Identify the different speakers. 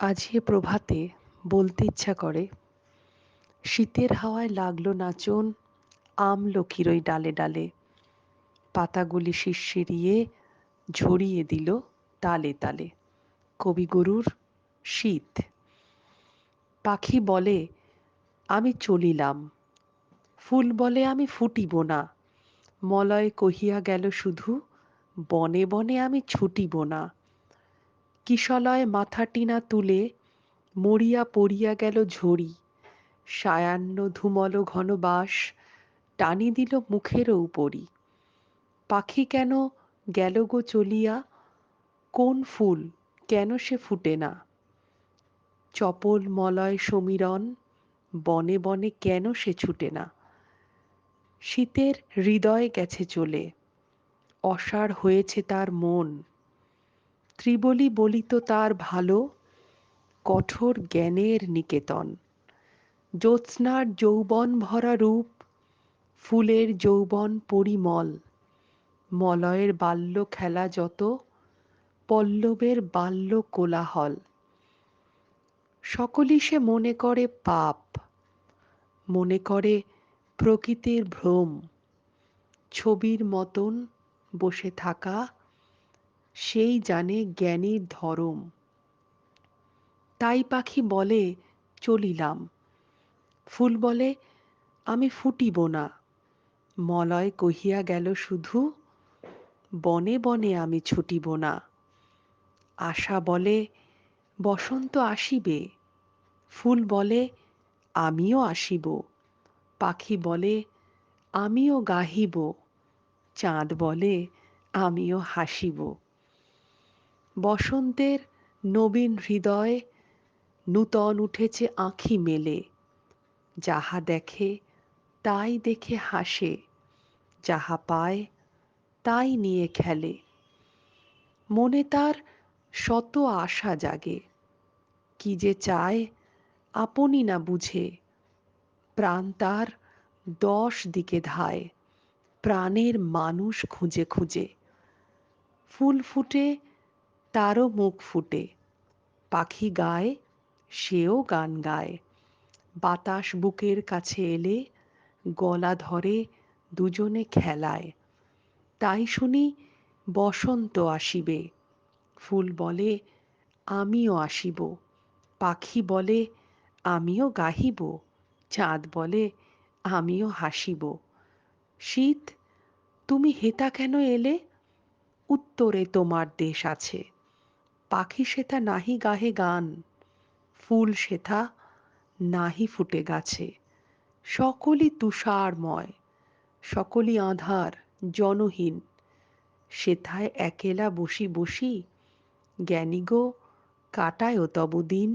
Speaker 1: আজ এ প্রভাতে বলতে ইচ্ছা করে, শীতের হাওয়ায় লাগলো নাচন আমলকির ওই ডালে ডালে, পাতাগুলি শিরশিরিয়ে ঝরিয়ে দিল তালে তালে। কবিগুরুর শীত। পাখি বলে আমি চলিলাম, ফুল বলে আমি ফুটিব না, মলয় কহিয়া গেল শুধু বনে বনে আমি ছুটিব না। কিশলয় মাথাটি না তুলে মরিয়া পড়িয়া গেল ঝড়ি, সায়াহ্ন ধূমল ঘন বাস টানি দিল মুখের উপরি। পাখি কেন গেল গো চলিয়া, কোন ফুল কেন সে ফুটে না? চপল মলয় সমীরণ বনে বনে কেন সে ছুটে না? শীতের হৃদয় গেছে চলে, অসাড় হয়েছে তার মন। ত্রিবলি বলিত তার ভালো, কঠোর জ্ঞানের নিকেতন। জ্যোৎস্নার যৌবন ভরা রূপ, ফুলের যৌবন পরিমল। মলয়ের বাল্য খেলা যত, পল্লবের বাল্য কোলাহল। সকলই সে মনে করে পাপ, মনে করে প্রকৃতির ভ্রম। ছবির মতন বসে থাকা, সেই জানে জ্ঞানীর ধরম। তাই পাখি বলে চলিলাম, ফুল বলে আমি ফুটিব না, মলয় কহিয়া গেল শুধু বনে বনে আমি ছুটিব না। আশা বলে বসন্ত আসিবে, ফুল বলে আমিও আসিব। পাখি বলে আমিও গাহিব, চাঁদ বলে আমিও হাসিব। বসন্তের নবীন হৃদয় নূতন উঠেছে আঁখি মেলে, যাহা দেখে তাই দেখে হাসে, যাহা পায় তাই নিয়ে খেলে। মনে তার শত আশা জাগে, কি যে চায় আপনি না বুঝে। প্রাণ তার 10 দিকে ধায়, প্রাণের মানুষ খুঁজে খুঁজে। ফুল ফুটে তারও মুখ ফুটে, পাখি গায় সেও গান গায়। বাতাস বুকের কাছে এলে গলা ধরে দুজনে খেলায়। তাই শুনি বসন্ত আসিবে, ফুল বলে আমিও আসিব। পাখি বলে আমিও গাহিব, চাঁদ বলে আমিও হাসিব। শীত, তুমি হেথা কেন এলে? উত্তরে তোমার দেশ আছে। পাখি সেথা নাহি গাহে গান, ফুল সেথা নাহি ফুটে গাছে। সকলই তুষারময়, সকলই আঁধার জনহীন। সেথায় একেলা বসি বসি, জ্ঞানী গো কাটায়ো তব দিন।